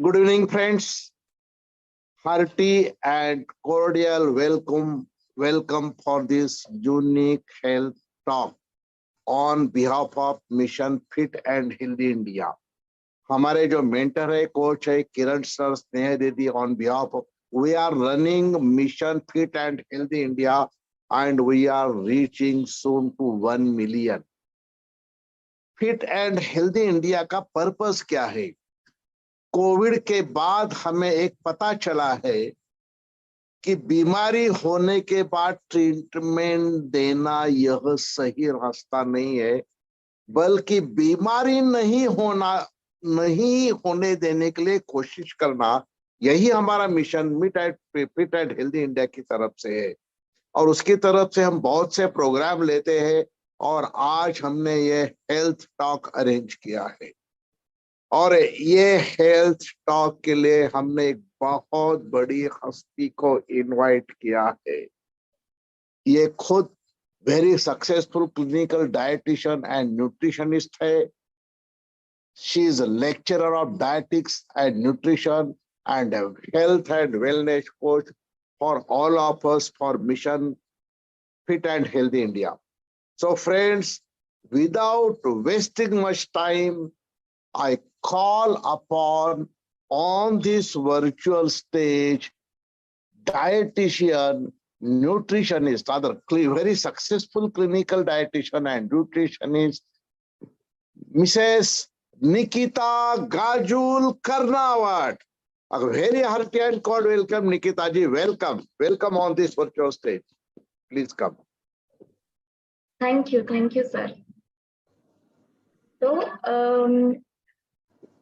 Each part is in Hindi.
Good evening, friends. Hearty and cordial welcome for this unique health talk on behalf of Mission Fit and Healthy India. हमारे जो मेंटर है, कोच है किरण सर, स्नेह दीदी, on behalf of we are running Mission Fit and Healthy India and we are reaching soon to 1 million. Fit and Healthy India का पर्पस क्या है? कोविड के बाद हमें एक पता चला है कि बीमारी होने के बाद ट्रीटमेंट देना यह सही रास्ता नहीं है, बल्कि बीमारी नहीं होने देने के लिए कोशिश करना, यही हमारा mission fit and healthy India की तरफ से है। और उसकी तरफ से हम बहुत से प्रोग्राम लेते हैं और आज हमने ये हेल्थ टॉक अरेंज किया है। और ये हेल्थ टॉक के लिए हमने एक बहुत बड़ी हस्ती को इनवाइट किया है। ये खुद very successful clinical dietitian and nutritionist है। She is a lecturer of dietetics and nutrition and health and wellness coach for all of us for mission fit and healthy India. So friends, without wasting much time, I call upon on this virtual stage dietitian, nutritionist, other very successful clinical dietitian and nutritionist, Mrs. Nikita Gajul Karnawat. A very hearty and cold welcome, Nikita ji. Welcome on this virtual stage. Please come. Thank you, sir. So,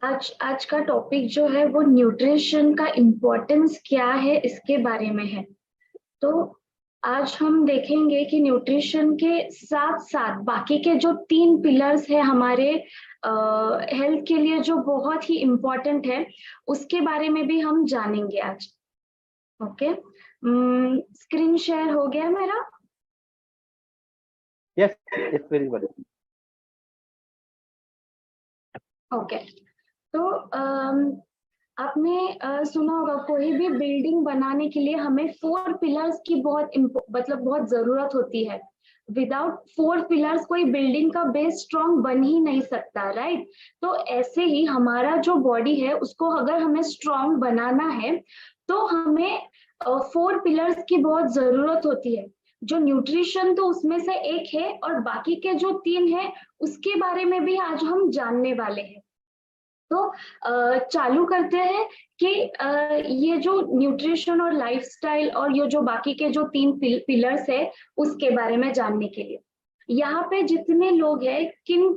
आज का टॉपिक जो है वो न्यूट्रिशन का इम्पोर्टेंस क्या है इसके बारे में है। तो आज हम देखेंगे कि न्यूट्रिशन के साथ साथ बाकी के जो 3 पिलर्स है हमारे हेल्थ के लिए जो बहुत ही इम्पोर्टेंट है, उसके बारे में भी हम जानेंगे आज। ओके, स्क्रीन शेयर हो गया मेरा? Yes, it's very good. Okay, तो आपने सुना होगा कोई भी बिल्डिंग बनाने के लिए हमें 4 पिलर्स की बहुत जरूरत होती है। विदाउट 4 पिलर्स कोई बिल्डिंग का बेस स्ट्रॉन्ग बन ही नहीं सकता, राइट? तो ऐसे ही हमारा जो बॉडी है उसको अगर हमें स्ट्रॉन्ग बनाना है तो हमें 4 पिलर्स की बहुत जरूरत होती है। जो न्यूट्रिशन तो उसमें से एक है और बाकी के जो 3 है उसके बारे में भी आज हम जानने वाले हैं। तो चालू करते हैं कि ये जो न्यूट्रिशन और लाइफस्टाइल और ये जो बाकी के जो 3 पिलर्स है उसके बारे में जानने के लिए यहाँ पे जितने लोग हैं, किन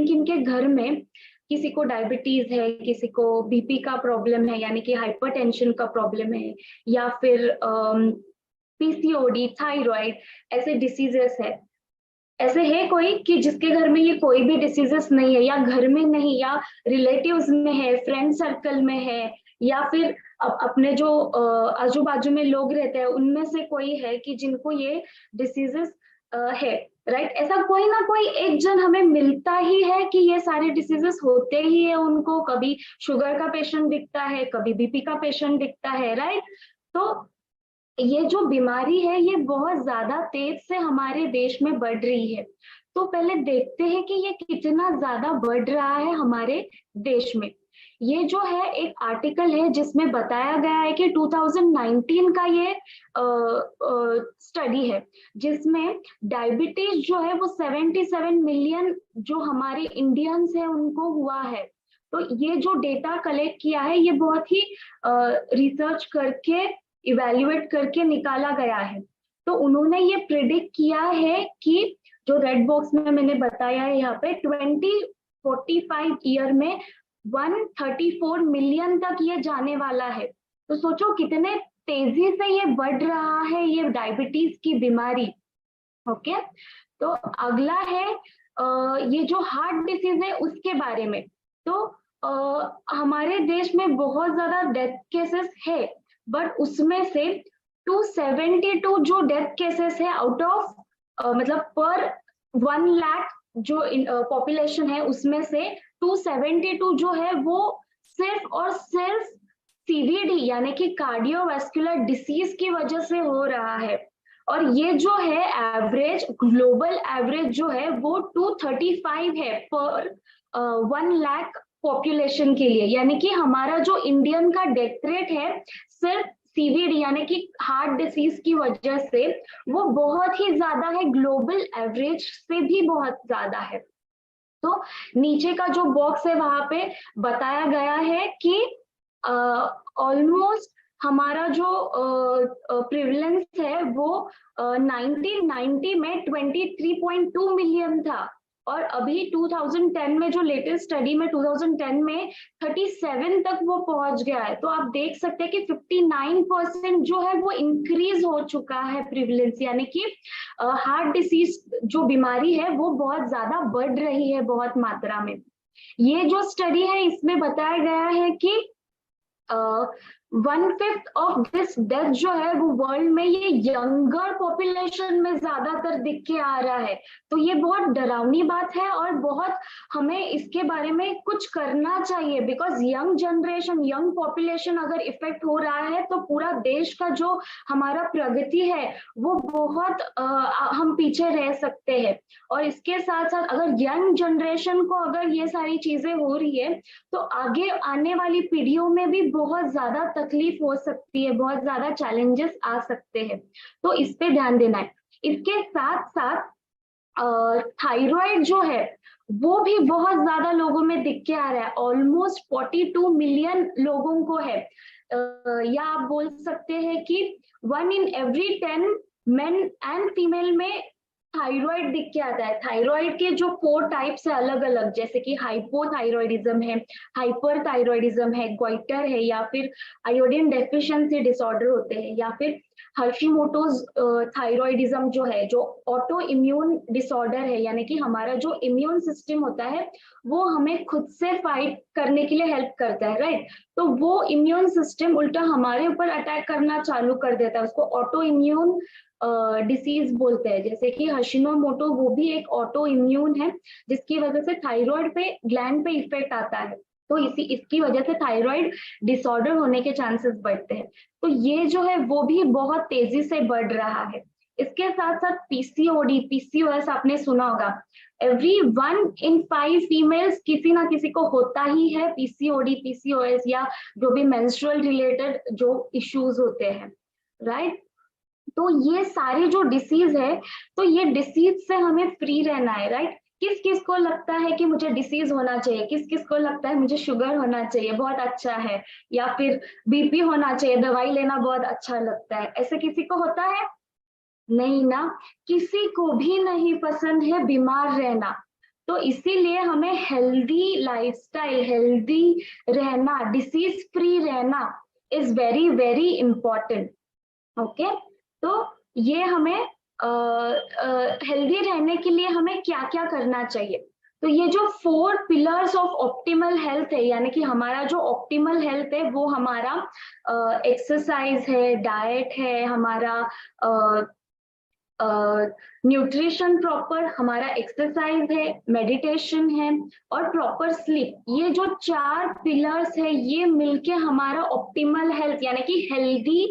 किन के घर में किसी को डायबिटीज है, किसी को बीपी का प्रॉब्लम है यानी कि हाइपरटेंशन का प्रॉब्लम है, या फिर पीसीओडी, थायराइड, ऐसे डिसीजेस है। ऐसे है कोई कि जिसके घर में ये कोई भी डिसीजेस नहीं है, या घर में नहीं, या रिलेटिव्स में है, फ्रेंड सर्कल में है, या फिर अपने जो आजू बाजू में लोग रहते हैं उनमें से कोई है कि जिनको ये डिसीजेस है, राइट? ऐसा कोई ना कोई एक जन हमें मिलता ही है कि ये सारे डिसीजेस होते ही है उनको। कभी शुगर का पेशेंट दिखता है, कभी बीपी का पेशेंट दिखता है, राइट? तो ये जो बीमारी है ये बहुत ज्यादा तेज से हमारे देश में बढ़ रही है। तो पहले देखते हैं कि ये कितना ज्यादा बढ़ रहा है हमारे देश में। ये जो है एक आर्टिकल है जिसमें बताया गया है कि 2019 का ये स्टडी है जिसमें डायबिटीज जो है वो 77 मिलियन जो हमारे इंडियंस है उनको हुआ है। तो ये जो डेटा कलेक्ट किया है ये बहुत ही रिसर्च करके इवेल्युएट करके निकाला गया है। तो उन्होंने ये प्रिडिक्ट किया है कि जो रेड बॉक्स में मैंने बताया है यहाँ पे 2045 ईयर में 134 मिलियन तक ये जाने वाला है। तो सोचो कितने तेजी से ये बढ़ रहा है ये डायबिटीज की बीमारी। ओके, तो अगला है ये जो हार्ट डिसीज है उसके बारे में। तो हमारे देश में बहुत ज्यादा डेथ केसेस है, बट उसमें से 272 जो डेथ केसेस है आउट ऑफ मतलब पर 1 लाख जो पॉपुलेशन है उसमें से 272 जो है वो सिर्फ और सिर्फ सीवीडी यानी कि कार्डियोवास्कुलर डिसीज की वजह से हो रहा है। और ये जो है एवरेज, ग्लोबल एवरेज जो है वो 235 है पर 1 लाख पॉपुलेशन के लिए, यानी कि हमारा जो इंडियन का डेथ रेट है सिर्फ सीवीडी यानी कि हार्ट डिसीज की वजह से वो बहुत ही ज्यादा है, ग्लोबल एवरेज से भी बहुत ज्यादा है। तो नीचे का जो बॉक्स है वहां पे बताया गया है कि ऑलमोस्ट हमारा जो प्रिवलेंस है वो 1990 में 23.2 मिलियन था, और अभी 2010 में जो लेटेस्ट स्टडी में 2010 में 37 तक वो पहुंच गया है। तो आप देख सकते हैं कि 59% जो है वो इंक्रीज हो चुका है प्रिवलेंस, यानी कि हार्ट डिसीज जो बीमारी है वो बहुत ज्यादा बढ़ रही है, बहुत मात्रा में। ये जो स्टडी है इसमें बताया गया है कि 1/5 ऑफ दिस डेथ जो है वो वर्ल्ड में ये यंगर पॉपुलेशन में ज्यादातर दिख के आ रहा है। तो ये बहुत डरावनी बात है और बहुत हमें इसके बारे में कुछ करना चाहिए, because young generation, young population अगर इफेक्ट हो रहा है तो पूरा देश का जो हमारा प्रगति है वो बहुत हम पीछे रह सकते हैं। और इसके साथ साथ अगर यंग जनरेशन को अगर ये सारी चीजें हो रही है तो आगे आने वाली पीढ़ियों में भी बहुत ज्यादा तकलीफ हो सकती है, बहुत ज्यादा चैलेंजेस आ सकते हैं। तो इस पे ध्यान देना है। इसके साथ साथ थायराइड जो है वो भी बहुत ज्यादा लोगों में दिख के आ रहा है, ऑलमोस्ट 42 मिलियन लोगों को है। या आप बोल सकते हैं कि 1 in every 10 main and female में थायराइड दिख के आता है। थायराइड के जो 4 टाइप्स है अलग अलग, जैसे कि हाइपोथायरॉयडिज्म है, हाइपरथायरॉयडिज्म है, गोइटर है, या फिर आयोडीन डेफिशिएंसी डिसऑर्डर होते हैं, या फिर हर्शिमोटोज थायरॉयडिज्म जो है, जो ऑटो इम्यून डिसऑर्डर है, यानी कि हमारा जो इम्यून सिस्टम होता है वो हमें खुद से फाइट करने के लिए हेल्प करता है, राइट। तो वो इम्यून सिस्टम उल्टा हमारे ऊपर अटैक करना चालू कर देता है, उसको ऑटो इम्यून डिसीज बोलते हैं। जैसे कि हशिनोमोटो वो भी एक ऑटो इम्यून है जिसकी वजह से थायराइड पे ग्लैंड पे इफेक्ट आता है। तो इसकी वजह से थायराइड डिसऑर्डर होने के चांसेस बढ़ते हैं। तो ये जो है वो भी बहुत तेजी से बढ़ रहा है। इसके साथ साथ पीसीओडी, पीसीओएस आपने सुना होगा। एवरी 1 in 5 फीमेल्स किसी ना किसी को होता ही है पीसीओडी, पीसीओएस या जो भी मेंस्ट्रुअल रिलेटेड जो इश्यूज होते हैं, राइट। तो ये सारी जो डिसीज है, तो ये डिसीज से हमें फ्री रहना है, राइट। किस किस को लगता है कि मुझे डिसीज होना चाहिए, किस किस को लगता है मुझे शुगर होना चाहिए, बहुत अच्छा है, या फिर बीपी होना चाहिए, दवाई लेना बहुत अच्छा लगता है, ऐसे किसी को होता है? नहीं ना, किसी को भी नहीं पसंद है बीमार रहना। तो इसीलिए हमें हेल्दी लाइफस्टाइल, हेल्दी रहना, डिसीज फ्री रहना is very very important. Okay, तो ये हमें हेल्दी रहने के लिए हमें क्या क्या करना चाहिए। तो ये जो 4 पिलर्स ऑफ ऑप्टिमल हेल्थ है, यानी कि हमारा जो ऑप्टिमल हेल्थ है वो हमारा एक्सरसाइज है, डाइट है, हमारा न्यूट्रिशन प्रॉपर, हमारा एक्सरसाइज है, मेडिटेशन है और प्रॉपर स्लीप। ये जो 4 पिलर्स है ये मिलके हमारा ऑप्टिमल हेल्थ यानी कि हेल्दी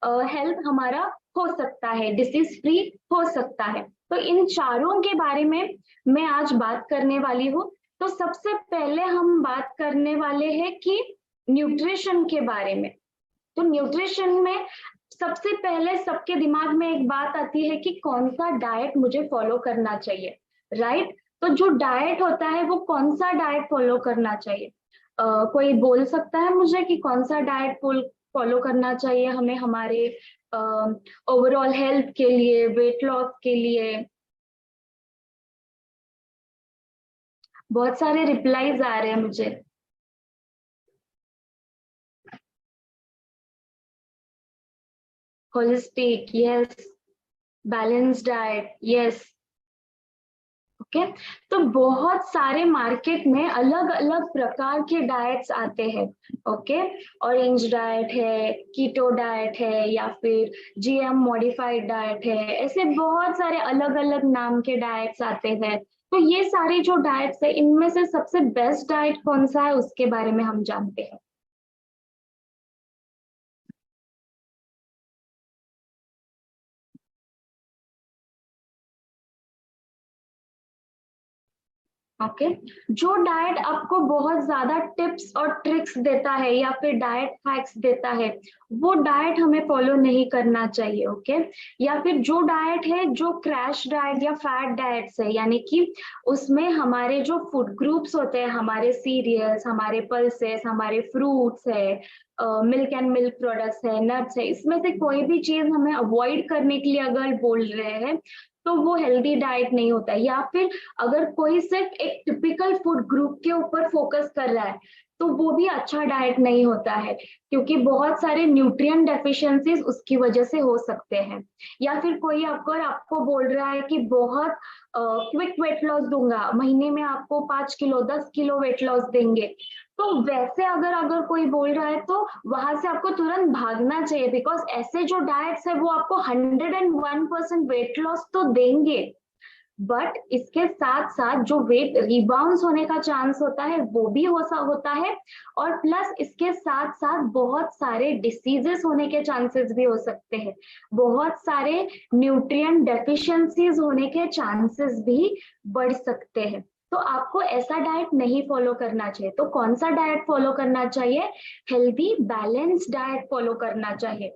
हेल्थ हमारा हो सकता है, डिसीज फ्री हो सकता है। तो इन चारों के बारे में मैं आज बात करने वाली हूँ। तो सबसे पहले हम बात करने वाले हैं कि न्यूट्रिशन के बारे में। तो न्यूट्रिशन में सबसे पहले सबके दिमाग में एक बात आती है कि कौन सा डाइट मुझे फॉलो करना चाहिए, राइट। तो जो डाइट होता है वो कौन सा डाइट फॉलो करना चाहिए? कोई बोल सकता है मुझे कि कौन सा डाइट फॉलो करना चाहिए हमें हमारे ओवरऑल हेल्थ के लिए, वेट लॉस के लिए? बहुत सारे रिप्लाईज आ रहे हैं मुझे। Holistic, yes. Balance diet, yes. Okay, तो बहुत सारे मार्केट में अलग अलग प्रकार के डाइट्स आते हैं। ओके, ऑरेंज डाइट है, कीटो डाइट है, या फिर जीएम मॉडिफाइड डाइट है, ऐसे बहुत सारे अलग अलग नाम के डाइट्स आते हैं। तो ये सारे जो डाइट्स है, इनमें से सबसे बेस्ट डाइट कौन सा है उसके बारे में हम जानते हैं। ओके, जो डाइट आपको बहुत ज्यादा टिप्स और ट्रिक्स देता है या फिर डाइट हैक्स देता है, वो डाइट हमें फॉलो नहीं करना चाहिए। ओके, या फिर जो डाइट है जो क्रैश डाइट या फैट डाइट्स है, यानी कि उसमें हमारे जो फूड ग्रुप्स होते हैं, हमारे सीरियल्स, हमारे पल्सेस, हमारे फ्रूट्स है, मिल्क एंड मिल्क प्रोडक्ट्स है, नट्स है, इसमें से कोई भी चीज हमें अवॉइड करने के लिए अगर बोल रहे हैं तो वो हेल्दी डाइट नहीं होता है। या फिर अगर कोई सिर्फ एक टिपिकल फूड ग्रुप के ऊपर फोकस कर रहा है तो वो भी अच्छा डाइट नहीं होता है, क्योंकि बहुत सारे न्यूट्रिएंट डेफिशिएंसीज उसकी वजह से हो सकते हैं। या फिर कोई आपको बोल रहा है कि बहुत क्विक वेट लॉस दूंगा, महीने में आपको 5 किलो 10 किलो वेट लॉस देंगे, तो वैसे अगर अगर कोई बोल रहा है तो वहां से आपको तुरंत भागना चाहिए, बिकॉज ऐसे जो डाइट्स है वो आपको 101% वेट लॉस तो देंगे, बट इसके साथ साथ जो वेट रिबाउंस होने का चांस होता है वो भी होता है, और प्लस इसके साथ साथ बहुत सारे डिसीजेस होने के चांसेस भी हो सकते हैं, बहुत सारे न्यूट्रिएंट डेफिशिएंसीज होने के चांसेस भी बढ़ सकते हैं। तो आपको ऐसा डाइट नहीं फॉलो करना चाहिए। तो कौन सा डाइट फॉलो करना चाहिए? हेल्दी बैलेंस डाइट फॉलो करना चाहिए,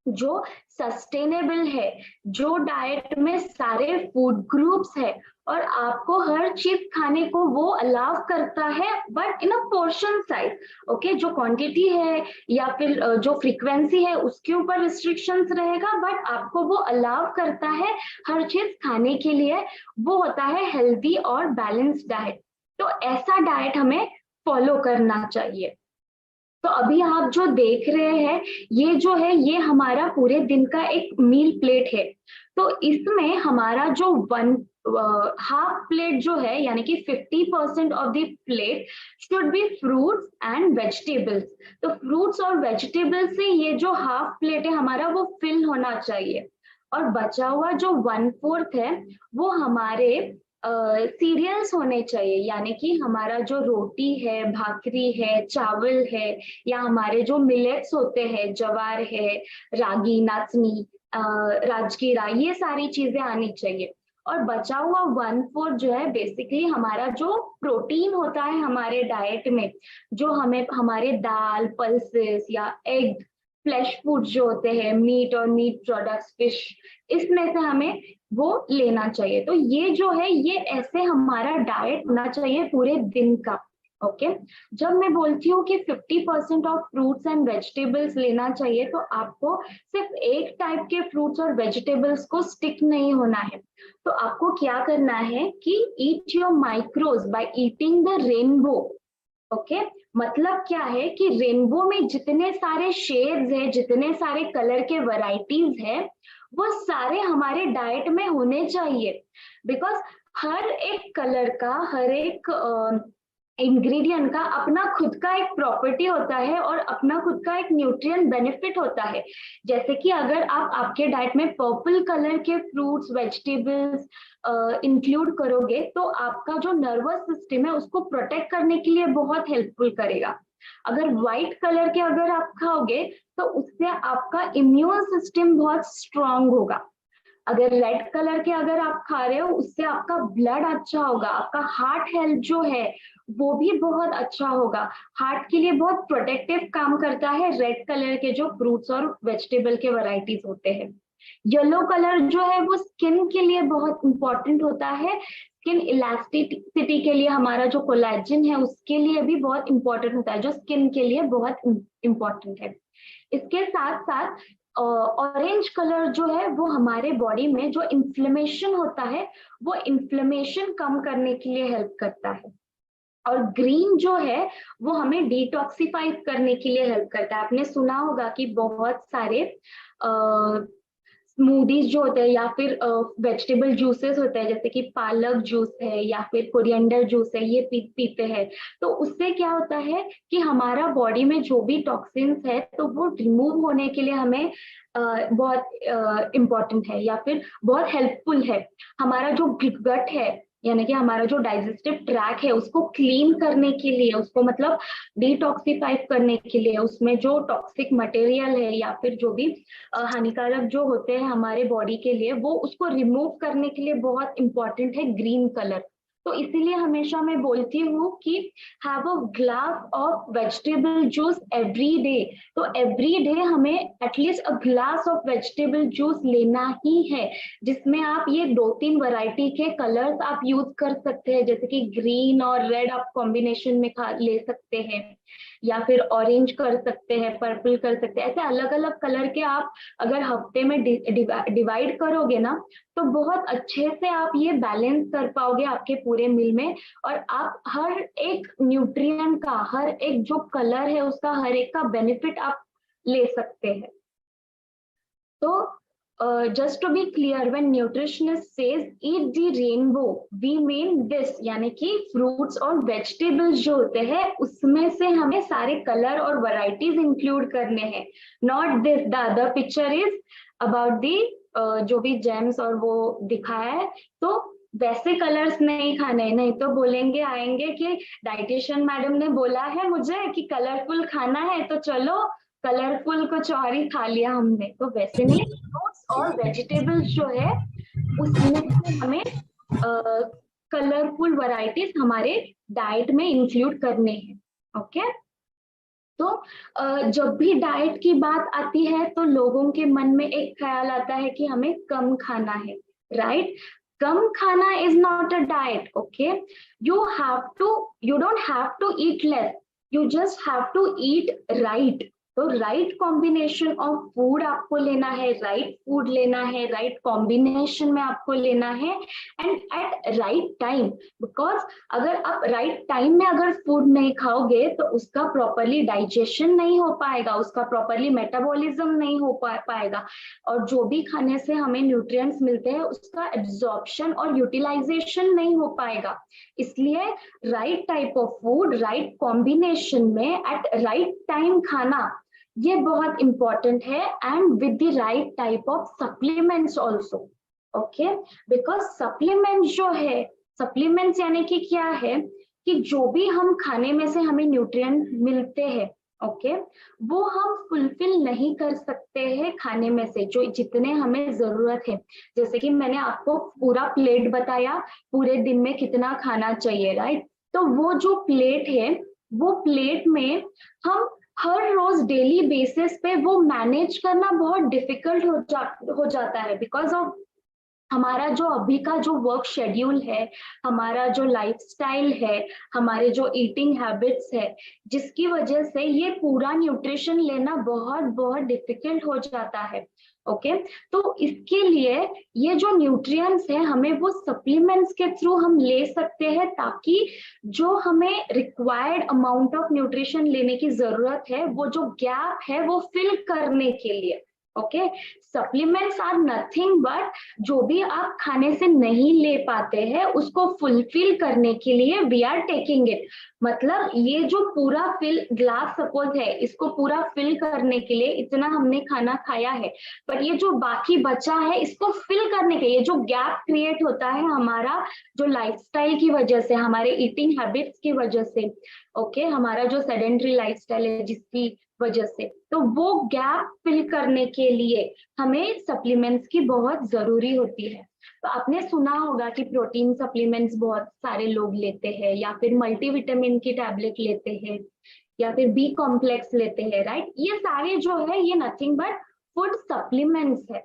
जो सस्टेनेबल है, जो डाइट में सारे फूड ग्रुप्स है और आपको हर चीज खाने को वो अलाउ करता है, but in a portion size. Okay, जो क्वांटिटी है या फिर जो फ्रीक्वेंसी है उसके ऊपर रिस्ट्रिक्शंस रहेगा, बट आपको वो अलाउ करता है हर चीज खाने के लिए, वो होता है हेल्दी और बैलेंस डाइट। तो ऐसा डाइट हमें फॉलो करना चाहिए। तो अभी आप जो देख रहे हैं, ये जो है ये हमारा पूरे दिन का एक मील प्लेट है। तो इसमें हमारा जो वन हाफ प्लेट जो है, यानी कि 50% of the plate should be fruits and vegetables. तो फ्रूट्स और वेजिटेबल्स से ये जो हाफ प्लेट है हमारा वो फिल होना चाहिए, और बचा हुआ जो 1/4 है वो हमारे सीरियल्स होने चाहिए, यानी कि हमारा जो रोटी है, भाकरी है, चावल है, या हमारे जो मिलेट्स होते हैं, ज्वार है, रागी, नाचनी, राजगीरा, ये सारी चीजें आनी चाहिए। और बचा हुआ 1/4 जो है बेसिकली हमारा जो प्रोटीन होता है हमारे डाइट में, जो हमें हमारे दाल, पल्सेस या एग, फ्लैश फूड जो होते हैं, मीट और मीट प्रोडक्ट्स, फिश, इसमें से हमें वो लेना चाहिए। तो ये जो है ये ऐसे हमारा डाइट होना चाहिए पूरे दिन का। ओके, जब मैं बोलती हूँ कि 50% ऑफ फ्रूट्स एंड वेजिटेबल्स लेना चाहिए, तो आपको सिर्फ एक टाइप के फ्रूट्स और वेजिटेबल्स को स्टिक नहीं होना है। तो आपको क्या करना है कि eat your माइक्रोज by eating the rainbow. Okay, मतलब क्या है कि रेनबो में जितने सारे शेड्स है, जितने सारे कलर के वैरायटीज है, वो सारे हमारे डाइट में होने चाहिए। बिकॉज हर एक कलर का, हर एक इंग्रेडिएंट का अपना खुद का एक प्रॉपर्टी होता है और अपना खुद का एक न्यूट्रिएंट बेनिफिट होता है। जैसे कि अगर आप आपके डाइट में पर्पल कलर के फ्रूट्स, वेजिटेबल्स इंक्लूड करोगे, तो आपका जो नर्वस सिस्टम है उसको प्रोटेक्ट करने के लिए बहुत हेल्पफुल करेगा। अगर व्हाइट कलर के अगर आप खाओगे तो उससे आपका इम्यून सिस्टम बहुत स्ट्रांग होगा। अगर रेड कलर के अगर आप खा रहे हो, उससे आपका ब्लड अच्छा होगा, आपका हार्ट हेल्थ जो है वो भी बहुत अच्छा होगा। हार्ट के लिए बहुत प्रोटेक्टिव काम करता है रेड कलर के जो फ्रूट्स और वेजिटेबल के वैरायटीज होते हैं। येलो कलर जो है वो स्किन के लिए बहुत इंपॉर्टेंट होता है, स्किन इलास्टिसिटी के लिए, हमारा जो कोलेजन है उसके लिए भी बहुत इंपॉर्टेंट होता है, जो स्किन के लिए बहुत इंपॉर्टेंट है। इसके साथ साथ ऑरेंज कलर जो है वो हमारे बॉडी में जो इन्फ्लेमेशन होता है वो इन्फ्लेमेशन कम करने के लिए हेल्प करता है। और ग्रीन जो है वो हमें डिटॉक्सिफाई करने के लिए हेल्प करता है। आपने सुना होगा कि बहुत सारे स्मूदीज जो होते हैं या फिर वेजिटेबल जूसेस होते हैं, जैसे कि पालक जूस है या फिर कोरिएंडर जूस है, ये पीते हैं, तो उससे क्या होता है कि हमारा बॉडी में जो भी टॉक्सिन्स है तो वो रिमूव होने के लिए हमें बहुत इम्पोर्टेंट है या फिर बहुत हेल्पफुल है। हमारा जो गट है यानी कि हमारा जो डाइजेस्टिव ट्रैक है उसको क्लीन करने के लिए, उसको मतलब डिटॉक्सिफाई करने के लिए, उसमें जो टॉक्सिक मटेरियल है या फिर जो भी हानिकारक जो होते हैं हमारे बॉडी के लिए, वो उसको रिमूव करने के लिए बहुत इंपॉर्टेंट है ग्रीन कलर। तो इसीलिए हमेशा मैं बोलती हूँ कि have a glass of vegetable juice every day. तो एवरी डे हमें at least a glass of vegetable juice लेना ही है, जिसमें आप ये 2-3 वैरायटी के कलर्स आप यूज कर सकते हैं, जैसे कि ग्रीन और रेड आप कॉम्बिनेशन में ले सकते हैं, या फिर ऑरेंज कर सकते हैं, पर्पल कर सकते हैं। ऐसे अलग अलग कलर के आप अगर हफ्ते में डिवाइड करोगे ना, तो बहुत अच्छे से आप ये बैलेंस कर पाओगे आपके पूरे मील में, और आप हर एक न्यूट्रिएंट का, हर एक जो कलर है उसका, हर एक का बेनिफिट आप ले सकते हैं। तो just to be clear, when nutritionist says eat the rainbow, we mean this, यानी कि फ्रूट्स और वेजिटेबल्स जो होते हैं उसमें से हमें सारे कलर और वैरायटीज इंक्लूड करने हैं, not this the other picture is about the जो भी जेम्स और वो दिखाया है, तो वैसे कलर्स नहीं खाने, नहीं तो बोलेंगे आएंगे कि डाइटिशियन मैडम ने बोला है मुझे कि कलरफुल खाना है, तो चलो कलरफुल कुछ और ही खा लिया हमने। तो वैसे नहीं, फ्रूट्स और वेजिटेबल्स जो है उसमें से हमें कलरफुल वैरायटीज हमारे डाइट में इंक्लूड करने हैं। ओके, तो जब भी डाइट की बात आती है तो लोगों के मन में एक ख्याल आता है कि हमें कम खाना है, राइट? कम खाना is not a diet, okay? You don't have to eat less, you just have to eat right. तो राइट कॉम्बिनेशन ऑफ फूड आपको लेना है, राइट फूड लेना है, राइट कॉम्बिनेशन में आपको लेना है, and at right time. Because अगर आप राइट टाइम में अगर फूड नहीं खाओगे तो उसका प्रॉपरली डाइजेशन नहीं हो पाएगा, उसका प्रॉपरली मेटाबॉलिज्म नहीं हो पाएगा, और जो भी खाने से हमें न्यूट्रिएंट्स मिलते हैं उसका एब्जॉर्प्शन और यूटिलाइजेशन नहीं हो पाएगा। इसलिए right type of food, right combination में एट राइट टाइम खाना, ये बहुत इंपॉर्टेंट है, and with the right type of supplements also, okay? Because supplements जो है, सप्लीमेंट्स यानी कि क्या है कि जो भी हम खाने में से हमें न्यूट्रिएंट मिलते हैं, ओके, वो हम फुलफिल नहीं कर सकते हैं खाने में से जो जितने हमें जरूरत है। जैसे कि मैंने आपको पूरा प्लेट बताया, पूरे दिन में कितना खाना चाहिए, राइट? तो वो जो प्लेट है, वो प्लेट में हम हर रोज डेली बेसिस पे वो मैनेज करना बहुत डिफिकल्ट हो जाता है, बिकॉज ऑफ हमारा जो अभी का जो वर्क शेड्यूल है, हमारा जो लाइफस्टाइल है, हमारे जो ईटिंग हैबिट्स है, जिसकी वजह से ये पूरा न्यूट्रिशन लेना बहुत बहुत डिफिकल्ट हो जाता है। ओके, तो इसके लिए ये जो न्यूट्रिएंट्स है हमें वो सप्लीमेंट्स के थ्रू हम ले सकते हैं, ताकि जो हमें रिक्वायर्ड अमाउंट ऑफ न्यूट्रिशन लेने की जरूरत है, वो जो गैप है वो फिल करने के लिए। Okay, supplements are nothing but जो भी आप खाने से नहीं ले पाते हैं उसको फुलफिल करने के लिए वी आर टेकिंग इट। मतलब ये जो पूरा फिल ग्लास सपोज है, इसको पूरा फिल करने के लिए इतना हमने खाना खाया है, पर ये जो बाकी बचा है इसको फिल करने के लिए जो गैप क्रिएट होता है हमारा जो लाइफस्टाइल की वजह से, हमारे ईटिंग हैबिट्स की वजह से, ओके, हमारा जो सेडेंट्री लाइफस्टाइल है जिसकी वजह से, तो वो गैप फिल करने के लिए हमें सप्लीमेंट्स की बहुत जरूरी होती है। तो आपने सुना होगा कि प्रोटीन सप्लीमेंट्स बहुत सारे लोग लेते हैं, या फिर मल्टीविटामिन की टैबलेट लेते हैं, या फिर बी कॉम्प्लेक्स लेते हैं, राइट? ये सारे जो है ये नथिंग बट फूड सप्लीमेंट्स है।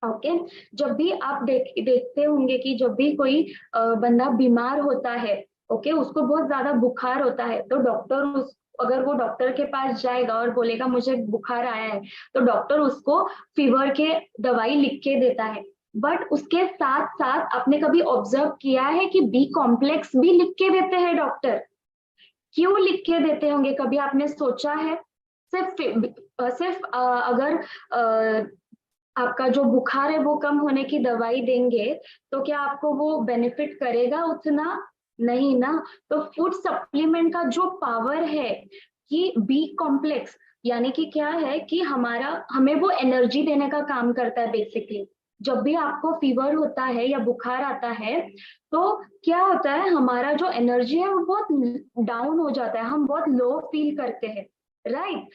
ओके, जब भी आप देखते होंगे कि जब भी कोई बंदा बीमार होता है, ओके, उसको बहुत ज्यादा बुखार होता है, तो डॉक्टर अगर वो डॉक्टर के पास जाएगा और बोलेगा मुझे बुखार आया है, तो डॉक्टर उसको फीवर के दवाई लिख के देता है। बट उसके साथ साथ आपने कभी ऑब्जर्व किया है कि बी कॉम्प्लेक्स भी लिख के देते हैं डॉक्टर? क्यों लिख के देते होंगे, कभी आपने सोचा है? सिर्फ अगर आपका जो बुखार है वो कम होने की दवाई देंगे तो क्या आपको वो बेनिफिट करेगा उतना? नहीं ना। तो फूड सप्लीमेंट का जो पावर है कि बी कॉम्प्लेक्स यानी कि क्या है कि हमें वो एनर्जी देने का काम करता है बेसिकली। जब भी आपको फीवर होता है या बुखार आता है, तो क्या होता है, हमारा जो एनर्जी है वो बहुत डाउन हो जाता है, हम बहुत लो फील करते हैं, राइट।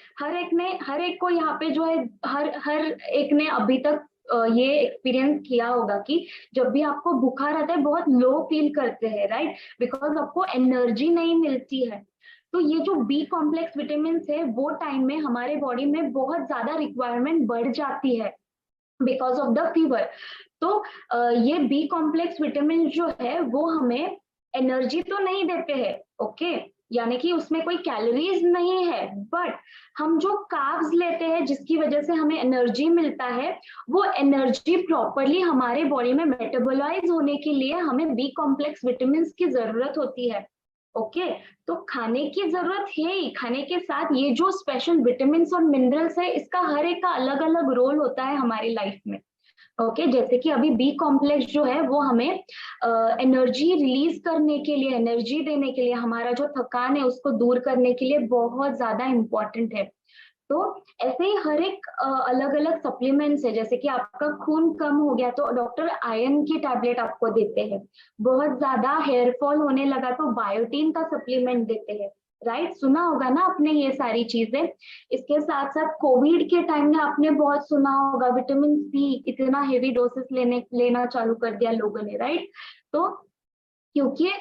हर एक को यहाँ पे जो है, हर हर एक ने अभी तक ये एक्सपीरियंस किया होगा कि जब भी आपको बुखार आता है बहुत लो फील करते हैं, राइट, बिकॉज आपको एनर्जी नहीं मिलती है। तो ये जो बी कॉम्प्लेक्स विटामिन है वो टाइम में हमारे बॉडी में बहुत ज्यादा रिक्वायरमेंट बढ़ जाती है बिकॉज ऑफ द फीवर। तो ये बी कॉम्प्लेक्स विटामिन जो है वो हमें एनर्जी तो नहीं देते हैं, ओके, यानी कि उसमें कोई कैलोरीज नहीं है, बट हम जो कार्ब्स लेते हैं जिसकी वजह से हमें एनर्जी मिलता है, वो एनर्जी प्रॉपरली हमारे बॉडी में मेटाबोलाइज होने के लिए हमें बी कॉम्प्लेक्स विटामिन की जरूरत होती है, ओके। तो खाने की जरूरत है ही, खाने के साथ ये जो स्पेशल विटामिन और मिनरल्स है, इसका हर एक का अलग अलग रोल होता है हमारी लाइफ में, ओके। जैसे कि अभी बी कॉम्प्लेक्स जो है वो हमें एनर्जी रिलीज करने के लिए, एनर्जी देने के लिए, हमारा जो थकान है उसको दूर करने के लिए बहुत ज्यादा इम्पोर्टेंट है। तो ऐसे ही हर एक अलग अलग सप्लीमेंट्स है, जैसे कि आपका खून कम हो गया तो डॉक्टर आयरन की टैबलेट आपको देते हैं, बहुत ज्यादा हेयर फॉल होने लगा तो बायोटीन का सप्लीमेंट देते हैं, राइट, सुना होगा ना आपने ये सारी चीजें। इसके साथ साथ कोविड के टाइम में आपने बहुत सुना होगा, विटामिन सी इतना हेवी डोसेस लेना चालू कर दिया लोगों ने, राइट। तो क्योंकि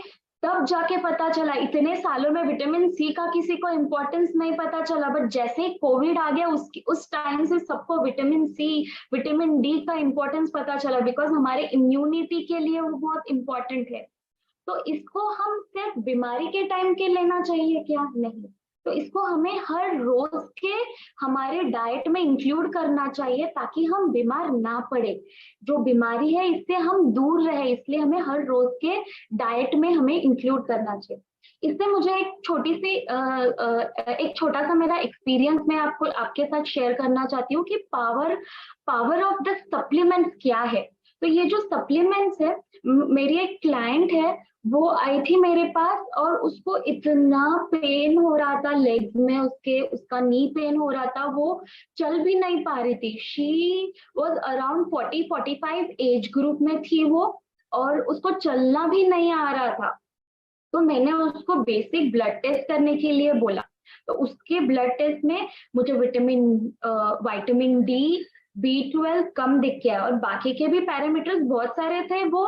तब जाके पता चला, इतने सालों में विटामिन सी का किसी को इम्पोर्टेंस नहीं पता चला, बट जैसे ही कोविड आ गया उस टाइम से सबको विटामिन सी, विटामिन डी का इम्पोर्टेंस पता चला, बिकॉज हमारे इम्यूनिटी के लिए वो बहुत इम्पोर्टेंट है। तो इसको हम सिर्फ बीमारी के टाइम के लेना चाहिए क्या? नहीं, तो इसको हमें हर रोज के हमारे डाइट में इंक्लूड करना चाहिए ताकि हम बीमार ना पड़े, जो बीमारी है इससे हम दूर रहे, इसलिए हमें हर रोज के डाइट में हमें इंक्लूड करना चाहिए। इससे मुझे एक छोटी सी एक छोटा सा मेरा एक्सपीरियंस मैं आपको आपके साथ शेयर करना चाहती हूँ कि पावर ऑफ द सप्लीमेंट्स क्या है। तो ये जो सप्लीमेंट्स है, मेरी एक क्लाइंट है, वो आई थी मेरे पास और उसको इतना पेन हो रहा था लेग्स में, उसका नी पेन हो रहा था, वो चल भी नहीं पा रही थी। She was around 40-45 age group में थी वो, और उसको चलना भी नहीं आ रहा था। तो मैंने उसको बेसिक ब्लड टेस्ट करने के लिए बोला, तो उसके ब्लड टेस्ट में मुझे विटामिन डी, B12 कम दिख गया, और बाकी के भी पैरामीटर्स बहुत सारे थे, वो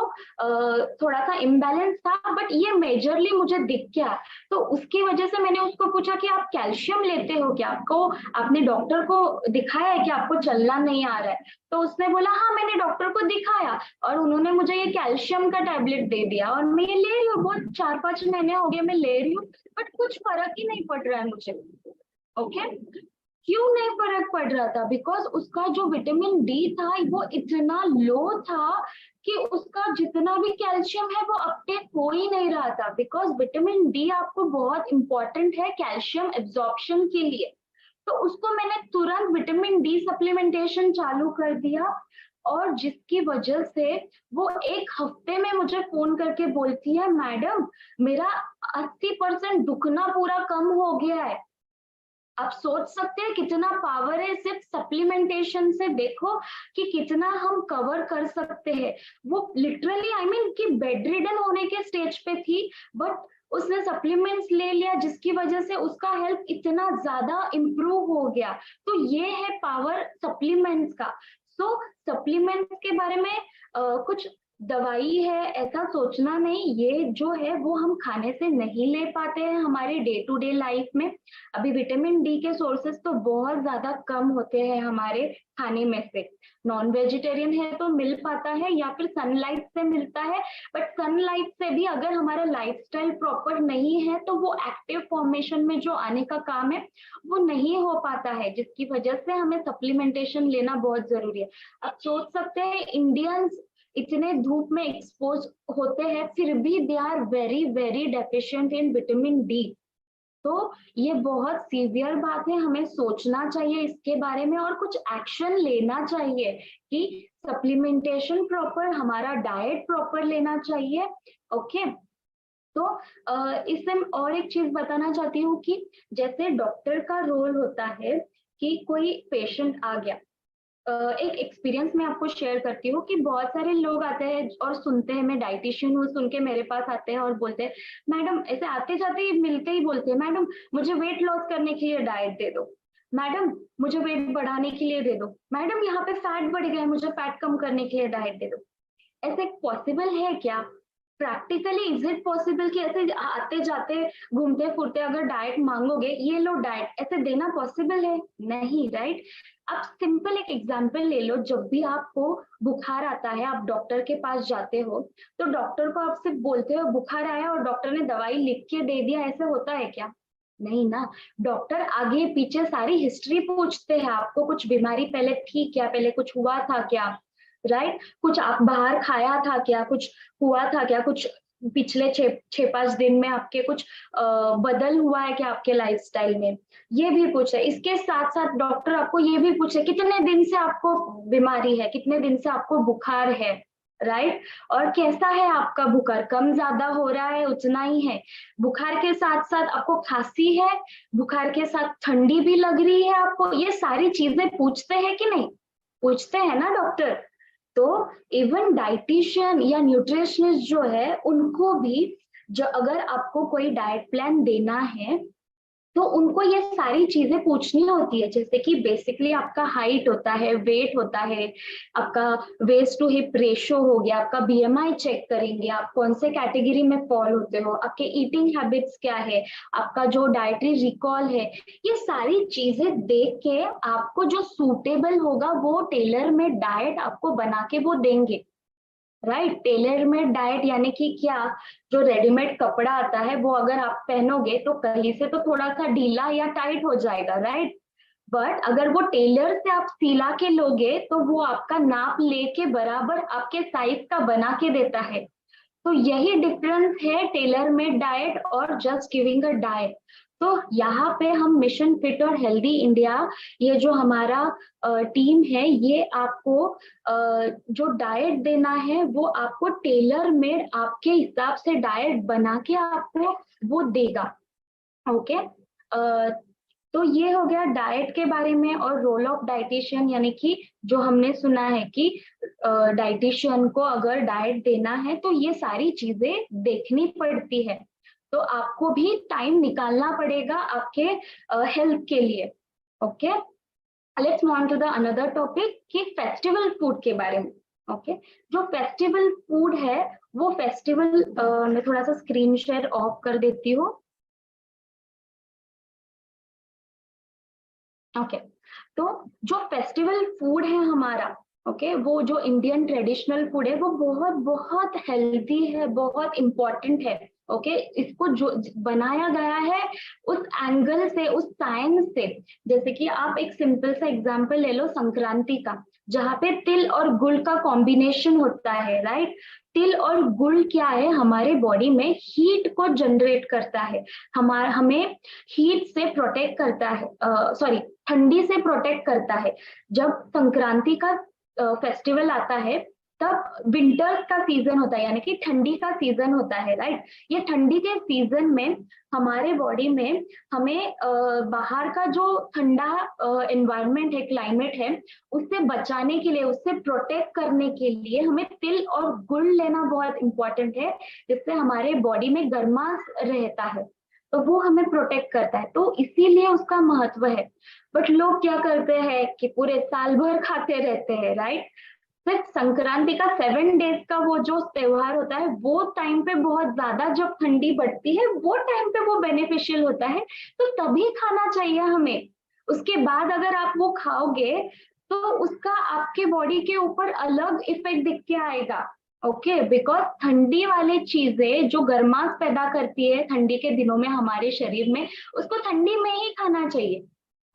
थोड़ा सा इम्बैलेंस था, बट ये मेजरली मुझे दिख गया। तो उसकी वजह से मैंने उसको पूछा कि आप कैल्शियम लेते हो क्या, आपने डॉक्टर को दिखाया है कि आपको चलना नहीं आ रहा है? तो उसने बोला हाँ, मैंने डॉक्टर को दिखाया और उन्होंने मुझे ये कैल्शियम का टैबलेट दे दिया, और मैं ये ले रही हूँ, बहुत 4-5 महीने हो गए मैं ले रही हूँ, बट कुछ फर्क ही नहीं पड़ रहा है मुझे, ओके। क्यों नहीं फर्क पड़ रहा था? बिकॉज उसका जो विटामिन डी था वो इतना लो था कि उसका जितना भी कैल्शियम है वो अपटेक हो ही नहीं रहा था, बिकॉज विटामिन डी आपको बहुत इंपॉर्टेंट है कैल्शियम एब्जॉर्प्शन के लिए। तो उसको मैंने तुरंत विटामिन डी सप्लीमेंटेशन चालू कर दिया, और जिसकी वजह से वो एक हफ्ते में मुझे फोन करके बोलती है, मैडम मेरा 80% दुखना पूरा कम हो गया है। आप सोच सकते हैं कितना पावर है सिर्फ सप्लीमेंटेशन से, देखो कि कितना हम कवर कर सकते हैं। वो लिटरली आई मीन कि बेड रिडन होने के स्टेज पे थी, बट उसने सप्लीमेंट्स ले लिया जिसकी वजह से उसका हेल्थ इतना ज्यादा इम्प्रूव हो गया। तो ये है पावर सप्लीमेंट्स का। सो सप्लीमेंट्स के बारे में कुछ दवाई है ऐसा सोचना नहीं, ये जो है वो हम खाने से नहीं ले पाते हैं हमारे डे टू डे लाइफ में। अभी विटामिन डी के सोर्सेस तो बहुत ज्यादा कम होते हैं हमारे खाने में से। नॉन वेजिटेरियन है तो मिल पाता है या फिर सनलाइट से मिलता है, बट सनलाइट से भी अगर हमारा लाइफस्टाइल प्रॉपर नहीं है तो वो एक्टिव फॉर्मेशन में जो आने का काम है वो नहीं हो पाता है, जिसकी वजह से हमें सप्लीमेंटेशन लेना बहुत जरूरी है। आप सोच सकते हैं इंडियंस इतने धूप में एक्सपोज होते हैं फिर भी they are very very deficient in vitamin D. तो ये बहुत सीवियर बात है, हमें सोचना चाहिए इसके बारे में और कुछ एक्शन लेना चाहिए कि सप्लीमेंटेशन प्रॉपर, हमारा डाइट प्रॉपर लेना चाहिए, ओके। तो इससे और एक चीज बताना चाहती हूँ कि जैसे डॉक्टर का रोल होता है कि कोई पेशेंट आ गया, एक एक्सपीरियंस मैं आपको शेयर करती हूँ कि बहुत सारे लोग आते हैं और सुनते हैं मैं डाइटिशियन हूँ, सुन के मेरे पास आते हैं और बोलते हैं मैडम, ऐसे आते जाते ही मिलते ही बोलते हैं मैडम मुझे वेट लॉस करने के लिए डाइट दे दो, मैडम मुझे वेट बढ़ाने के लिए दे दो, मैडम यहाँ पे फैट बढ़ गया है मुझे फैट कम करने के लिए डाइट दे दो। ऐसे पॉसिबल है क्या? प्रैक्टिकली इज इट पॉसिबल कि ऐसे आते जाते घूमते फिरते अगर डाइट मांगोगे ये लो डाइट, ऐसे देना पॉसिबल है? नहीं, राइट? अब सिंपल एक एग्जांपल ले लो, जब भी आपको बुखार आता है आप डॉक्टर के पास जाते हो तो डॉक्टर को आप सिर्फ बोलते हो बुखार आया और डॉक्टर ने दवाई लिख के दे दिया, ऐसे होता है क्या? नहीं ना। डॉक्टर आगे पीछे सारी हिस्ट्री पूछते हैं, आपको कुछ बीमारी पहले थी क्या, पहले कुछ हुआ था क्या, राइट? कुछ आप बाहर खाया था क्या, कुछ हुआ था क्या, कुछ पिछले 6-5 दिन में आपके कुछ बदल हुआ है क्या आपके लाइफस्टाइल में, ये भी पूछे। इसके साथ साथ डॉक्टर आपको ये भी पूछे कितने दिन से आपको बीमारी है, कितने दिन से आपको बुखार है, राइट? और कैसा है आपका बुखार, कम ज्यादा हो रहा है, उतना ही है? बुखार के साथ साथ आपको खांसी है, बुखार के साथ ठंडी भी लग रही है आपको, ये सारी चीजें पूछते हैं कि नहीं? पूछते हैं ना डॉक्टर। तो इवन डाइटिशियन या न्यूट्रिशनिस्ट जो है उनको भी, जो अगर आपको कोई डाइट प्लान देना है तो उनको ये सारी चीजें पूछनी होती है, जैसे कि बेसिकली आपका हाइट होता है, वेट होता है, आपका वेस्ट टू हिप रेशो हो गया, आपका बीएमआई चेक करेंगे, आप कौन से कैटेगरी में फॉल होते हो, आपके ईटिंग हैबिट्स क्या है, आपका जो डाइटरी रिकॉल है, ये सारी चीजें देख के आपको जो सूटेबल होगा वो टेलर में डाइट आपको बना के वो देंगे, राइट? टेलर मेड डाइट यानी कि क्या, जो रेडीमेड कपड़ा आता है वो अगर आप पहनोगे तो कहीं से तो थोड़ा सा ढीला या टाइट हो जाएगा, राइट? बट अगर वो टेलर से आप सिला के लोगे तो वो आपका नाप लेके बराबर आपके साइज का बना के देता है। तो यही डिफरेंस है टेलर मेड डाइट और जस्ट गिविंग अ डाइट। तो यहाँ पे हम मिशन फिट और हेल्दी इंडिया, ये जो हमारा टीम है, ये आपको जो डाइट देना है वो आपको टेलर मेड आपके हिसाब से डाइट बना के आपको वो देगा। ओके, तो ये हो गया डाइट के बारे में और रोल ऑफ डाइटिशियन, यानी कि जो हमने सुना है कि डाइटिशियन को अगर डाइट देना है तो ये सारी चीजें देखनी पड़ती है, तो आपको भी टाइम निकालना पड़ेगा आपके हेल्थ के लिए। Okay, let's move on to the another topic कि फेस्टिवल फूड के बारे में। ओके, जो फेस्टिवल फूड है वो फेस्टिवल, मैं थोड़ा सा स्क्रीन शेयर ऑफ कर देती हूँ। ओके, तो जो फेस्टिवल फूड है हमारा, ओके, वो जो इंडियन ट्रेडिशनल फूड है वो बहुत बहुत हेल्दी है, बहुत इंपॉर्टेंट है। ओके, इसको जो बनाया गया है उस एंगल से, उस साइंस से, जैसे कि आप एक सिंपल सा एग्जांपल ले लो संक्रांति का, जहाँ पे तिल और गुड़ का कॉम्बिनेशन होता है, राइट? तिल और गुड़ क्या है, हमारे बॉडी में हीट को जनरेट करता है, हमारा हमें हीट से प्रोटेक्ट करता है, सॉरी, ठंडी से प्रोटेक्ट करता है। जब संक्रांति का फेस्टिवल आता है तब विंटर्स का सीजन होता है, यानी कि ठंडी का सीजन होता है, राइट? ये ठंडी के सीजन में हमारे बॉडी में हमें बाहर का जो ठंडा एनवायरनमेंट है, क्लाइमेट है, उससे बचाने के लिए, उससे प्रोटेक्ट करने के लिए हमें तिल और गुड़ लेना बहुत इंपॉर्टेंट है, जिससे हमारे बॉडी में गर्मास रहता है, तो वो हमें प्रोटेक्ट करता है, तो इसीलिए उसका महत्व है। बट लोग क्या करते हैं कि पूरे साल भर खाते रहते हैं, राइट? सिर्फ संक्रांति का 7 डेज का वो जो त्योहार होता है वो टाइम पे बहुत ज्यादा जब ठंडी बढ़ती है वो टाइम पे वो बेनिफिशियल होता है, तो तभी खाना चाहिए हमें। उसके बाद अगर आप वो खाओगे तो उसका आपके बॉडी के ऊपर अलग इफेक्ट दिख के आएगा। ओके, बिकॉज ठंडी वाली चीजें जो गर्मास पैदा करती है ठंडी के दिनों में हमारे शरीर में, उसको ठंडी में ही खाना चाहिए।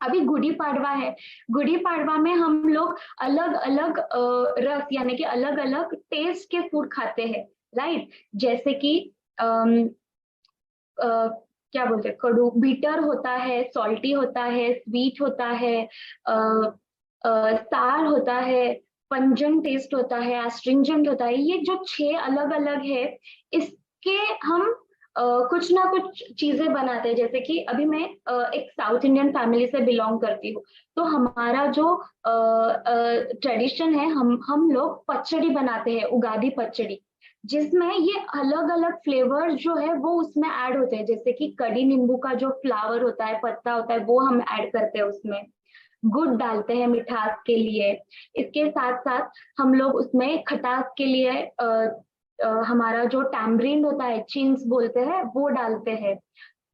अभी गुड़ी पाड़वा है, गुड़ी पाड़वा में हम लोग अलग अलग रस यानी कि अलग अलग टेस्ट के फूड खाते हैं, राइट? जैसे कि क्या बोलते हैं, कड़ू बीटर होता है, सॉल्टी होता है, स्वीट होता है, सार होता है, पंजन टेस्ट होता है, एस्ट्रिंजेंट होता है। ये जो 6 अलग अलग है, इसके हम कुछ ना कुछ चीजें बनाते हैं। जैसे कि अभी मैं एक साउथ इंडियन फैमिली से बिलोंग करती हूँ, तो हमारा जो ट्रेडिशन है, हम लोग पचड़ी बनाते हैं, उगादी पचड़ी, जिसमें ये अलग अलग फ्लेवर जो है वो उसमें ऐड होते हैं। जैसे कि कड़ी नींबू का जो फ्लावर होता है, पत्ता होता है, वो हम ऐड करते हैं उसमें, गुड़ डालते हैं मिठास के लिए। इसके साथ साथ हम लोग उसमें खटास के लिए हमारा जो टैमरिंड होता है, चिंग्स बोलते हैं, वो डालते हैं।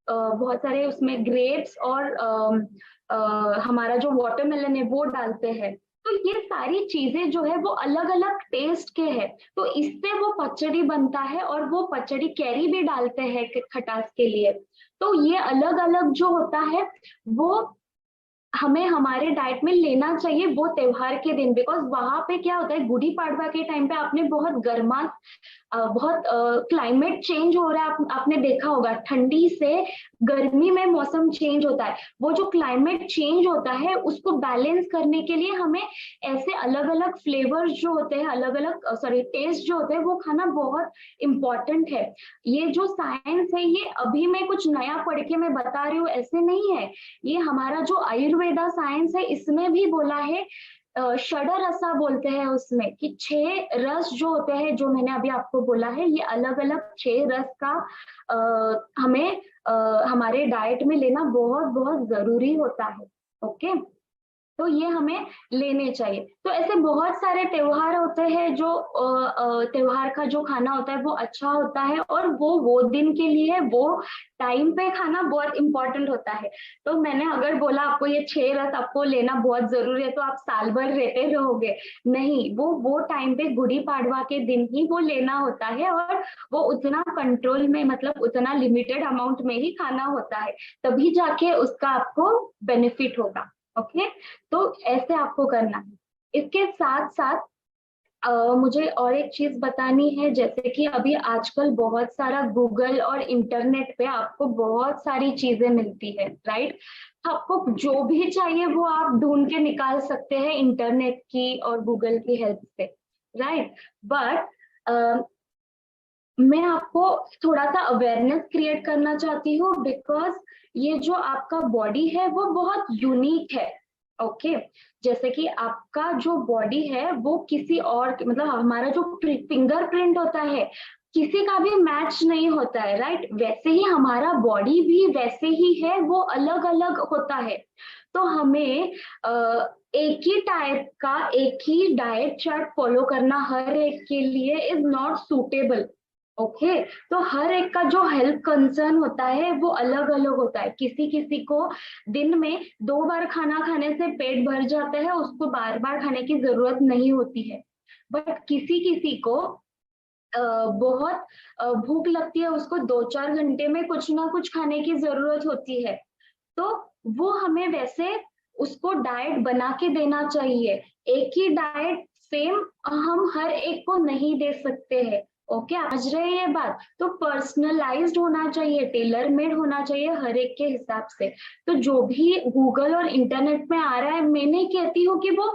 बहुत सारे उसमें ग्रेप्स और हमारा जो वाटरमेलन है वो डालते हैं। तो ये सारी चीजें जो है वो अलग अलग टेस्ट के हैं, तो इससे वो पचड़ी बनता है। और वो पचड़ी कैरी भी डालते हैं खटास के लिए। तो ये अलग अलग जो होता है वो हमें हमारे डाइट में लेना चाहिए वो त्योहार के दिन। बिकॉज वहां पे क्या होता है, गुड़ी पाड़वा के टाइम पे आपने बहुत गर्मा, बहुत क्लाइमेट चेंज हो रहा है। आपने देखा होगा, ठंडी से गर्मी में मौसम चेंज होता है। वो जो क्लाइमेट चेंज होता है उसको बैलेंस करने के लिए हमें ऐसे अलग अलग फ्लेवर्स जो होते हैं, अलग अलग सॉरी टेस्ट जो होते हैं, वो खाना बहुत इंपॉर्टेंट है। ये जो साइंस है, ये अभी मैं कुछ नया पढ़ के मैं बता रही हूँ ऐसे नहीं है। ये हमारा जो आयुर्वेदा साइंस है, इसमें भी बोला है, षड रसा बोलते हैं उसमें, कि 6 रस जो होते हैं, जो मैंने अभी आपको बोला है, ये अलग अलग 6 रस का हमें हमारे डाइट में लेना बहुत बहुत जरूरी होता है। ओके, तो ये हमें लेने चाहिए। तो ऐसे बहुत सारे त्योहार होते हैं जो त्योहार का जो खाना होता है वो अच्छा होता है, और वो दिन के लिए वो टाइम पे खाना बहुत इंपॉर्टेंट होता है। तो मैंने अगर बोला आपको ये 6 रस आपको लेना बहुत जरूरी है, तो आप साल भर रहते रहोगे? नहीं, वो टाइम पे गुड़ी पाड़वा के दिन ही वो लेना होता है, और वो उतना कंट्रोल में, मतलब उतना लिमिटेड अमाउंट में ही खाना होता है, तभी जाके उसका आपको बेनिफिट होगा। ओके, तो ऐसे आपको करना है। इसके साथ साथ मुझे और एक चीज बतानी है। जैसे कि अभी आजकल बहुत सारा गूगल और इंटरनेट पे आपको बहुत सारी चीजें मिलती है, राइट? आपको जो भी चाहिए वो आप ढूंढ के निकाल सकते हैं इंटरनेट की और गूगल की हेल्प से, राइट? बट मैं आपको थोड़ा सा अवेयरनेस क्रिएट करना चाहती हूँ, बिकॉज ये जो आपका बॉडी है वो बहुत यूनिक है। ओके, जैसे कि आपका जो बॉडी है वो किसी और, मतलब हमारा जो फिंगरप्रिंट होता है, किसी का भी मैच नहीं होता है, राइट? वैसे ही हमारा बॉडी भी वैसे ही है, वो अलग अलग होता है। तो हमें एक ही टाइप का, एक ही डाइट चार्ट फॉलो करना हर एक के लिए इज नॉट सूटेबल। ओके, तो हर एक का जो हेल्थ कंसर्न होता है वो अलग अलग होता है। किसी किसी को दिन में 2 बार खाना खाने से पेट भर जाता है, उसको बार बार खाने की जरूरत नहीं होती है। बट किसी किसी को बहुत भूख लगती है, उसको 2-4 घंटे में कुछ ना कुछ खाने की जरूरत होती है। तो वो हमें वैसे उसको डाइट बना के देना चाहिए। एक ही डाइट सेम हम हर एक को नहीं दे सकते हैं। ओके, समझ रहे हैं ये बात? तो पर्सनलाइज्ड होना चाहिए, टेलर मेड होना चाहिए हर एक के हिसाब से। तो जो भी गूगल और इंटरनेट में आ रहा है, मैं नहीं कहती हूँ कि वो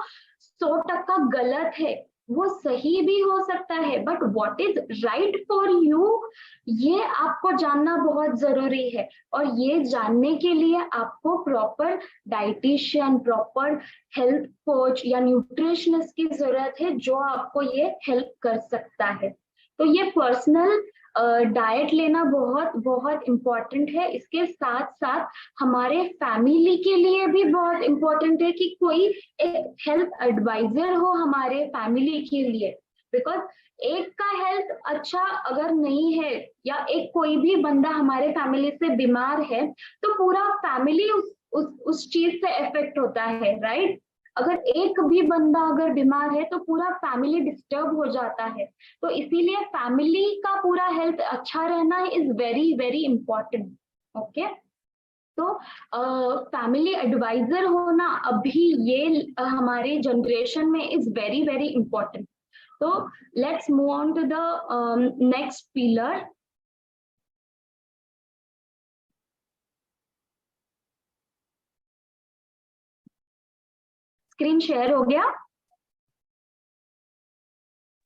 100% गलत है, वो सही भी हो सकता है, but what is right for you, ये आपको जानना बहुत जरूरी है। और ये जानने के लिए आपको proper dietitian, proper health coach या न्यूट्रिशनिस्ट की जरूरत है, जो आपको ये हेल्प कर सकता है। तो ये पर्सनल डाइट लेना बहुत बहुत इम्पोर्टेंट है। इसके साथ साथ हमारे फैमिली के लिए भी बहुत इम्पोर्टेंट है कि कोई एक हेल्थ एडवाइजर हो हमारे फैमिली के लिए। बिकॉज एक का हेल्थ अच्छा अगर नहीं है, या एक कोई भी बंदा हमारे फैमिली से बीमार है, तो पूरा फैमिली उस चीज से इफेक्ट होता है, राइट? अगर एक भी बंदा अगर बीमार है तो पूरा फैमिली डिस्टर्ब हो जाता है। तो इसीलिए फैमिली का पूरा हेल्थ अच्छा रहना is very very important. Okay, तो फैमिली एडवाइजर होना अभी ये हमारे जनरेशन में इज वेरी वेरी इंपॉर्टेंट। तो let's move on to the next pillar. Screen share हो गया?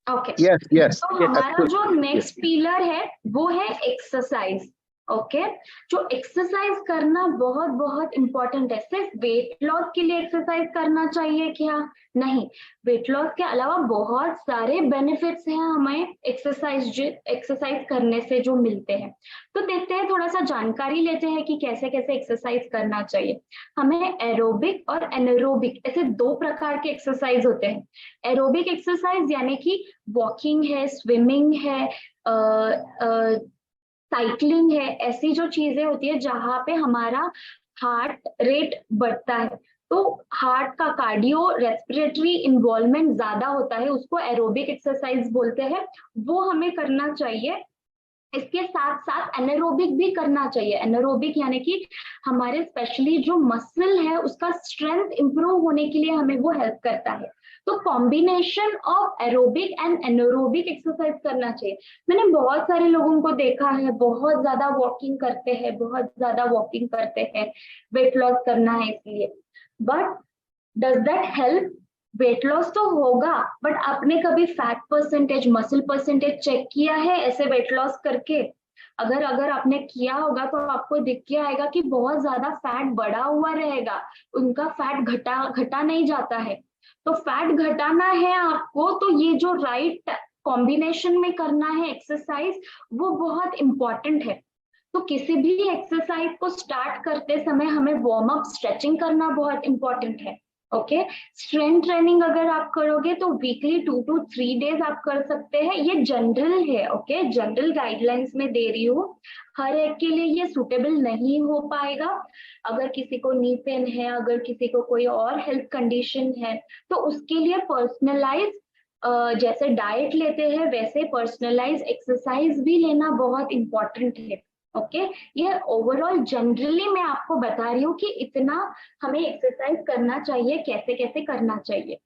ओके यस यस, तो हमारा जो नेक्स्ट पिलर है वो है एक्सरसाइज। ओके जो एक्सरसाइज करना बहुत बहुत इंपॉर्टेंट है। सिर्फ वेट लॉस के लिए एक्सरसाइज करना चाहिए क्या? नहीं, वेट लॉस के अलावा बहुत सारे बेनिफिट्स हैं हमें एक्सरसाइज करने से जो मिलते हैं। तो देखते हैं, थोड़ा सा जानकारी लेते हैं कि कैसे कैसे एक्सरसाइज करना चाहिए। हमें एरोबिक और एनारोबिक ऐसे दो प्रकार के एक्सरसाइज होते हैं। एरोबिक एक्सरसाइज यानी कि वॉकिंग है, स्विमिंग है, साइकिलिंग है, ऐसी जो चीजें होती है जहां पे हमारा हार्ट रेट बढ़ता है, तो हार्ट का कार्डियो रेस्पिरेटरी इन्वॉल्वमेंट ज्यादा होता है, उसको एरोबिक एक्सरसाइज बोलते हैं, वो हमें करना चाहिए। इसके साथ साथ एनारोबिक भी करना चाहिए। एनारोबिक यानी कि हमारे स्पेशली जो मसल है उसका स्ट्रेंथ इंप्रूव होने के लिए हमें वो हेल्प करता है। तो combination of aerobic and anaerobic exercise करना चाहिए। मैंने बहुत सारे लोगों को देखा है, बहुत ज्यादा वॉकिंग करते हैं, बहुत ज्यादा वॉकिंग करते हैं, वेट लॉस करना है इसलिए, but does that help? Weight loss तो होगा, बट आपने कभी fat percentage, muscle percentage check किया है ऐसे वेट लॉस करके? अगर अगर आपने किया होगा तो आपको दिख के आएगा कि बहुत ज्यादा फैट बढ़ा हुआ रहेगा, उनका फैट घटा घटा नहीं जाता है। तो फैट घटाना है आपको, तो ये जो राइट कॉम्बिनेशन में करना है एक्सरसाइज, वो बहुत इंपॉर्टेंट है। तो किसी भी एक्सरसाइज को स्टार्ट करते समय हमें वार्म अप स्ट्रेचिंग करना बहुत इंपॉर्टेंट है। ओके स्ट्रेंथ ट्रेनिंग अगर आप करोगे तो वीकली 2 to 3 डेज आप कर सकते हैं, ये जनरल है। ओके जनरल गाइडलाइंस में दे रही हूँ, हर एक के लिए ये सुटेबल नहीं हो पाएगा। अगर किसी को नी पेन है, अगर किसी को कोई और हेल्थ कंडीशन है, तो उसके लिए पर्सनलाइज जैसे डाइट लेते हैं वैसे पर्सनलाइज एक्सरसाइज भी लेना बहुत इंपॉर्टेंट है। ओके ये ओवरऑल जनरली मैं आपको बता रही हूँ कि इतना हमें एक्सरसाइज करना चाहिए, कैसे कैसे करना चाहिए।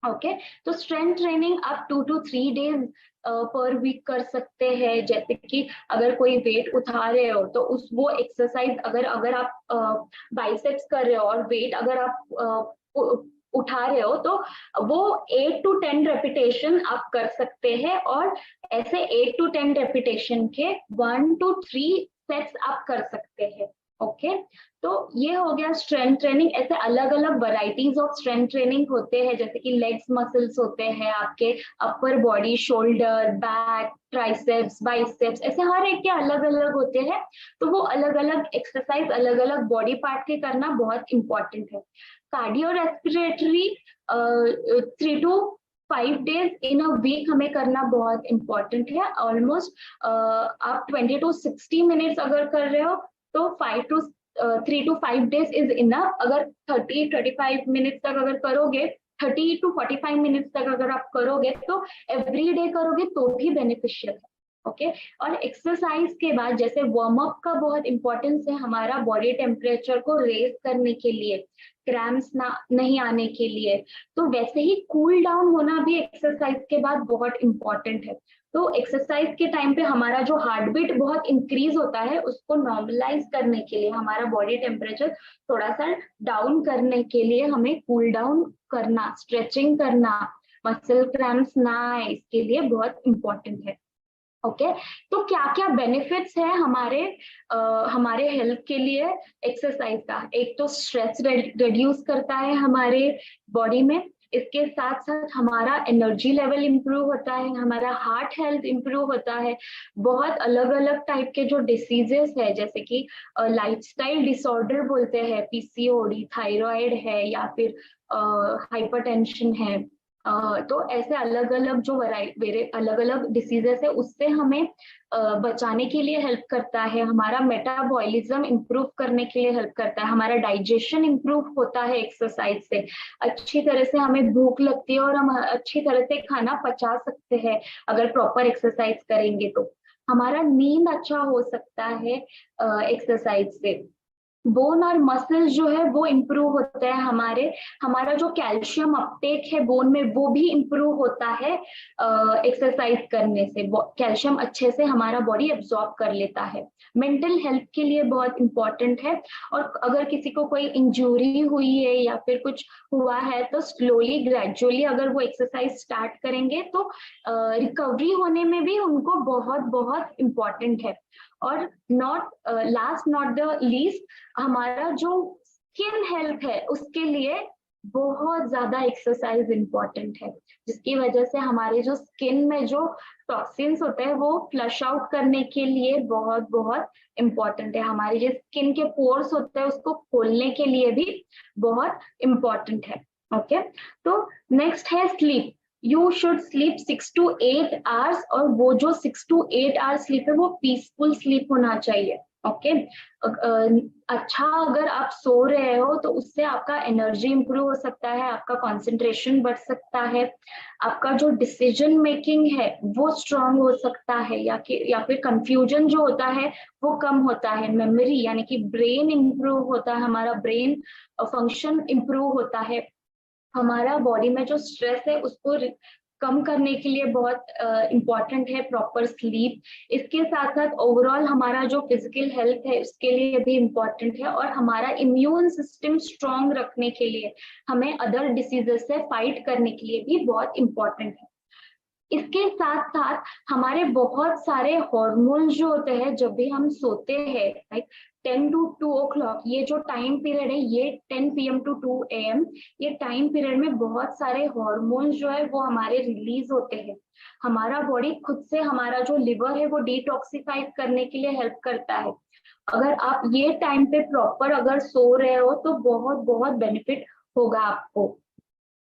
ओके तो स्ट्रेंथ ट्रेनिंग आप 2 to 3 डेज पर वीक कर सकते हैं। जैसे कि अगर कोई वेट उठा रहे हो तो उस वो एक्सरसाइज, अगर अगर आप बाइसेप्स कर रहे हो और वेट अगर आप उठा रहे हो तो वो 8 to 10 रेपिटेशन आप कर सकते हैं, और ऐसे 8 to 10 रेपिटेशन के 1 to 3 सेट्स आप कर सकते हैं। ओके तो ये हो गया स्ट्रेंथ ट्रेनिंग। ऐसे अलग अलग वैरायटीज ऑफ स्ट्रेंथ ट्रेनिंग होते हैं, जैसे कि लेग्स मसल्स होते हैं आपके, upper body, shoulder, back, triceps, biceps, ऐसे हर एक के अलग अलग होते हैं। तो वो अलग अलग एक्सरसाइज अलग अलग बॉडी पार्ट के करना बहुत इंपॉर्टेंट है। Cardio respiratory 3 to 5 days in a week हमें करना बहुत इंपॉर्टेंट है। ऑलमोस्ट आप 20 to 60 मिनट्स अगर कर रहे हो तो 3 to 5 डेज इज इनफ। अगर 30-35 मिनट्स तक अगर करोगे, 30 to 45 मिनट्स तक अगर आप करोगे तो एवरी डे करोगे तो भी बेनिफिशियल है। ओके और एक्सरसाइज के बाद जैसे वार्म अप का बहुत इंपॉर्टेंस है हमारा बॉडी टेम्परेचर को रेज करने के लिए, क्रैम्प्स ना नहीं आने के लिए, तो वैसे ही कूल डाउन होना भी एक्सरसाइज के बाद बहुत इंपॉर्टेंट है। तो एक्सरसाइज के टाइम पे हमारा जो हार्ट बीट बहुत इंक्रीज होता है, उसको नॉर्मलाइज करने के लिए, हमारा बॉडी टेम्परेचर थोड़ा सा डाउन करने के लिए हमें कूल डाउन करना, स्ट्रेचिंग करना, मसल क्रैम्प्स ना आए, इसके लिए बहुत इंपॉर्टेंट है। ओके तो क्या क्या बेनिफिट्स है हमारे हेल्थ के लिए एक्सरसाइज का? एक तो स्ट्रेस रिड्यूस करता है हमारे बॉडी में, इसके साथ साथ हमारा एनर्जी लेवल इंप्रूव होता है, हमारा हार्ट हेल्थ इंप्रूव होता है। बहुत अलग अलग टाइप के जो डिसीजेस है, जैसे कि लाइफस्टाइल डिसऑर्डर बोलते हैं, पीसीओडी, थायराइड है, या फिर हाइपरटेंशन है, तो ऐसे अलग अलग जो अलग अलग डिसीजेस है उससे हमें बचाने के लिए हेल्प करता है। हमारा मेटाबॉलिज्म इंप्रूव करने के लिए हेल्प करता है, हमारा डाइजेशन इंप्रूव होता है एक्सरसाइज से, अच्छी तरह से हमें भूख लगती है और हम अच्छी तरह से खाना पचा सकते हैं अगर प्रॉपर एक्सरसाइज करेंगे। तो हमारा नींद अच्छा हो सकता है एक्सरसाइज से। बोन और मसल्स जो है वो इम्प्रूव होते हैं हमारे, हमारा जो कैल्शियम अपटेक है बोन में वो भी इम्प्रूव होता है एक्सरसाइज करने से। कैल्शियम अच्छे से हमारा बॉडी एब्जॉर्ब कर लेता है। मेंटल हेल्थ के लिए बहुत इंपॉर्टेंट है। और अगर किसी को कोई इंजरी हुई है या फिर कुछ हुआ है तो स्लोली ग्रेजुअली अगर वो एक्सरसाइज स्टार्ट करेंगे तो रिकवरी होने में भी उनको बहुत बहुत इम्पोर्टेंट है। और लास्ट नॉट द लीस्ट, हमारा जो स्किन हेल्थ है उसके लिए बहुत ज्यादा एक्सरसाइज इंपॉर्टेंट है, जिसकी वजह से हमारे जो स्किन में जो टॉक्सिन्स होते हैं वो फ्लश आउट करने के लिए बहुत बहुत इम्पोर्टेंट है। हमारे जो स्किन के पोर्स होते हैं उसको खोलने के लिए भी बहुत इम्पोर्टेंट है। ओके, तो नेक्स्ट है sleep. You should sleep 6 to 8 hours, और वो जो 6 to 8 आवर्स स्लीप है वो पीसफुल स्लीप होना चाहिए। ओके, अच्छा अगर आप सो रहे हो तो उससे आपका एनर्जी इंप्रूव हो सकता है, आपका कंसंट्रेशन बढ़ सकता है, आपका जो डिसीजन मेकिंग है वो स्ट्रांग हो सकता है, या फिर कंफ्यूजन जो होता है वो कम होता है, मेमोरी यानी कि ब्रेन इंप्रूव होता है, हमारा ब्रेन फंक्शन इंप्रूव होता है, हमारा बॉडी में जो स्ट्रेस है उसको कम करने के लिए बहुत इम्पॉर्टेंट है प्रॉपर स्लीप। इसके साथ साथ ओवरऑल हमारा जो फिजिकल हेल्थ है उसके लिए भी इम्पॉर्टेंट है, और हमारा इम्यून सिस्टम स्ट्रांग रखने के लिए, हमें अदर डिसीजेस से फाइट करने के लिए भी बहुत इम्पॉर्टेंट है। इसके साथ साथ हमारे बहुत सारे हॉर्मोन्स जो होते हैं जब भी हम सोते हैं, लाइक 10 to 2 o'clock, ये जो टाइम पीरियड है, ये 10 PM to 2 AM, ये टाइम पीरियड में बहुत सारे हॉर्मोन्स जो है वो हमारे रिलीज होते हैं। हमारा बॉडी खुद से, हमारा जो लिवर है वो डिटॉक्सिफाई करने के लिए हेल्प करता है। अगर आप ये टाइम पे प्रॉपर अगर सो रहे हो तो बहुत बहुत बेनिफिट होगा आपको।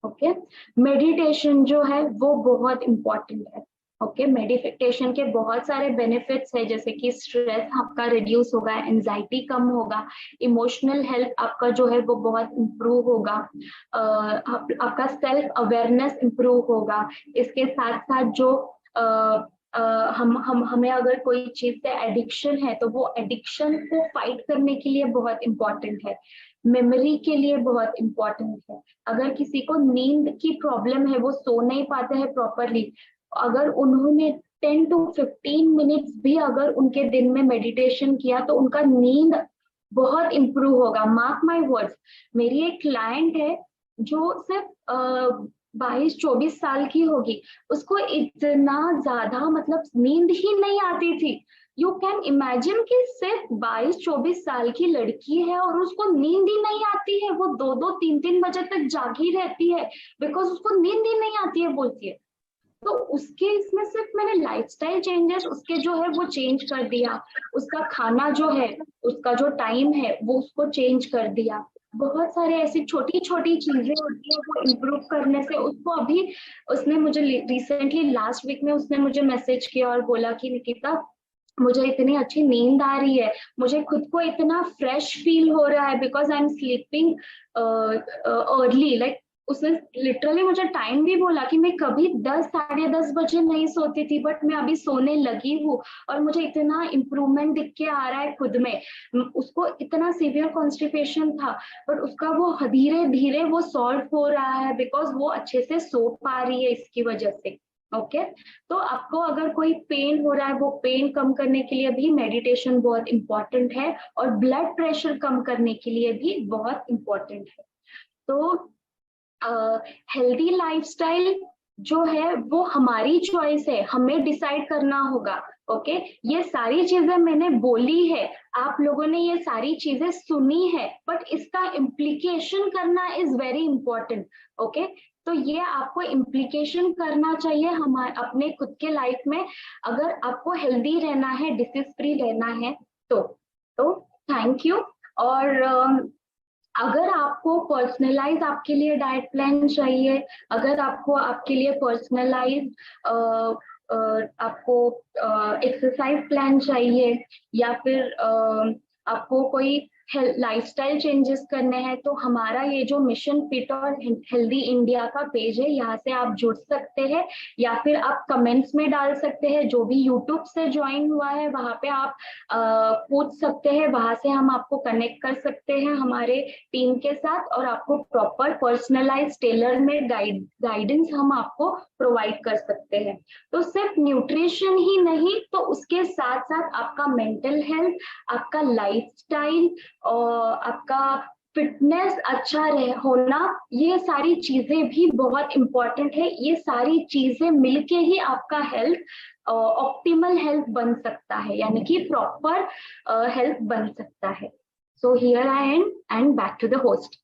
ओके, मेडिटेशन जो है वो बहुत इम्पोर्टेंट है। ओके, मेडिटेशन के बहुत सारे बेनिफिट्स है, जैसे कि स्ट्रेस आपका रिड्यूस होगा, एंजाइटी कम होगा, इमोशनल हेल्थ आपका जो है वो बहुत इम्प्रूव होगा, आपका सेल्फ अवेयरनेस इम्प्रूव होगा। इसके साथ साथ जो हमें अगर कोई चीज से एडिक्शन है तो वो एडिक्शन को फाइट करने के लिए बहुत इम्पोर्टेंट है, मेमोरी के लिए बहुत इम्पोर्टेंट है। अगर किसी को नींद की प्रॉब्लम है, वो सो नहीं पाते हैं प्रॉपरली, अगर उन्होंने 10 to 15 मिनट्स भी अगर उनके दिन में मेडिटेशन किया तो उनका नींद बहुत इम्प्रूव होगा। मार्क माई वर्ड्स, मेरी एक क्लाइंट है जो सिर्फ 22-24 साल की होगी, उसको इतना ज्यादा मतलब नींद ही नहीं आती थी। यू कैन इमेजिन कि सिर्फ 22-24 साल की लड़की है और उसको नींद ही नहीं आती है, वो 2-2, 3-3 बजे तक जागी रहती है बिकॉज उसको नींद ही नहीं आती है बोलती है। तो उसके इसमें सिर्फ मैंने लाइफस्टाइल चेंजेस उसके जो है वो चेंज कर दिया, उसका खाना जो है, उसका जो टाइम है वो उसको चेंज कर दिया। बहुत सारे ऐसी छोटी छोटी चीजें होती है वो इम्प्रूव करने से उसको अभी, उसने मुझे रिसेंटली लास्ट वीक में उसने मुझे मैसेज किया और बोला कि निकिता मुझे इतनी अच्छी नींद आ रही है, मुझे खुद को इतना फ्रेश फील हो रहा है because I am sleeping early. Like उसने लिटरली मुझे टाइम भी बोला कि मैं कभी 10-10:30 बजे नहीं सोती थी बट मैं अभी सोने लगी हूँ और मुझे इतना इम्प्रूवमेंट दिख के आ रहा है खुद में। उसको इतना सीवियर कॉन्स्टिपेशन था बट उसका वो धीरे धीरे वो सॉल्व हो रहा है बिकॉज वो अच्छे से सो पा रही है इसकी वजह से। ओके, तो आपको अगर कोई पेन हो रहा है, वो पेन कम करने के लिए भी मेडिटेशन बहुत इंपॉर्टेंट है, और ब्लड प्रेशर कम करने के लिए भी बहुत इंपॉर्टेंट है। तो हेल्दी लाइफस्टाइल जो है वो हमारी चॉइस है, हमें डिसाइड करना होगा। ओके, ये सारी चीजें मैंने बोली है, आप लोगों ने ये सारी चीजें सुनी है, बट इसका इम्प्लीकेशन करना इज वेरी इंपॉर्टेंट। ओके, तो ये आपको इम्प्लीकेशन करना चाहिए हमारे अपने खुद के लाइफ में, अगर आपको हेल्दी रहना है, डिसीज फ्री रहना है तो थैंक यू। और अगर आपको पर्सनलाइज आपके लिए डाइट प्लान चाहिए, अगर आपको आपके लिए पर्सनलाइज आपको एक्सरसाइज प्लान चाहिए, या फिर आपको कोई लाइफस्टाइल चेंजेस करने हैं तो हमारा ये जो मिशन फिट और हेल्दी इंडिया का पेज है, यहाँ से आप जुड़ सकते हैं या फिर आप कमेंट्स में डाल सकते हैं। जो भी यूट्यूब से ज्वाइन हुआ है वहां पे आप पूछ सकते हैं, वहां से हम आपको कनेक्ट कर सकते हैं हमारे टीम के साथ और आपको प्रॉपर पर्सनलाइज टेलर में गाइडेंस हम आपको प्रोवाइड कर सकते हैं। तो सिर्फ न्यूट्रिशन ही नहीं, तो उसके साथ साथ आपका मेंटल हेल्थ, आपका लाइफस्टाइल और आपका फिटनेस अच्छा होना, ये सारी चीजें भी बहुत इंपॉर्टेंट है। ये सारी चीजें मिलके ही आपका हेल्थ ऑप्टिमल हेल्थ बन सकता है, यानी कि प्रॉपर हेल्थ बन सकता है। So here I end back to the host.